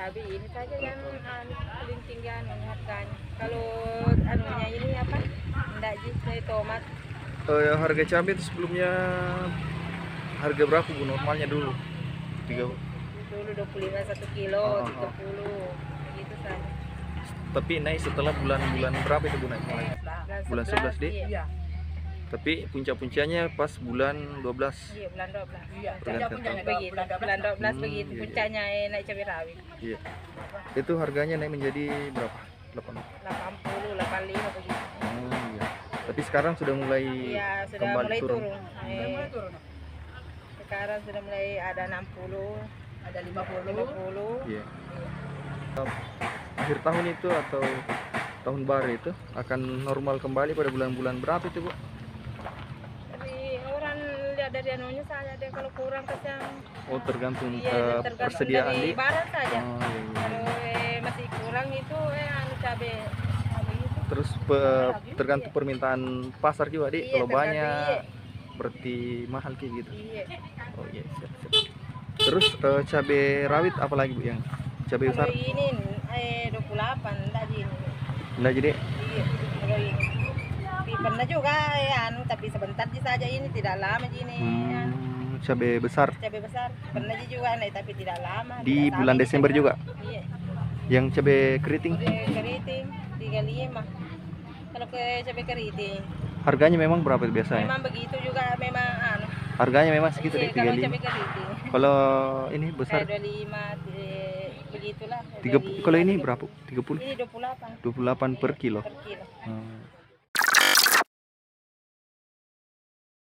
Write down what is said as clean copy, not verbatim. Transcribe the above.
cabai ini saja yang paling tinggi harganya. Kalau anunya ini apa? Enggak jadi tomat. Harga cabai itu sebelumnya harga berapa Bu normalnya dulu? Dulu 25 1 kilo, 30 gitu saja. Tapi naik setelah bulan-bulan berapa itu Bu naik mulai? Bulan 11 deh. Iya. Tapi puncak-puncaknya pas bulan 12. Iya, bulan 12. Iya, Bulan puncaknya Begitu. Bulan 12 begitu iya, puncaknya naik cabai rawit. Iya. Itu harganya naik menjadi berapa? 80, 85 begitu. Oh, iya. Tapi sekarang sudah mulai Iya, sudah kembali mulai turun. turun. Sekarang sudah mulai ada 60, ada 50. 50. Iya. Akhir tahun itu atau tahun baru itu akan normal kembali pada bulan-bulan berapa itu Bu? Tapi orang lihat dari anunya saja deh, kalau kurang kasihan. Oh tergantung Iya, tergantung persediaan dari di. barang saja. Oh, iya, iya. Kalau masih kurang itu anu cabai itu. Terus tergantung permintaan pasar juga di. Iya, Kalau tergantung, banyak iya. berarti mahal kayak gitu. Iya. Oh iya siap, siap. Terus cabai rawit apa lagi Bu yang cabai besar? Kalau ini 28 enggak ini. Enggak jadi. Iya, kalau ini. Tapi pernah juga anu tapi sebentar saja ini tidak lama ini. Cabai besar Cabai besar pernah juga naik tapi tidak lama. di tidak bulan sampai Desember juga. Iya. Yang cabai keriting Keriting 35. Kalau ke cabai keriting harganya memang berapa itu biasanya? memang begitu juga memang anu. Harganya memang segitu Iya, deh kalau 35. cabai keriting Kalau ini besar kayak 25 begitulah. 30. Kalau ini berapa? 30? Ini 28 28 per kilo. per kilo. Hmm.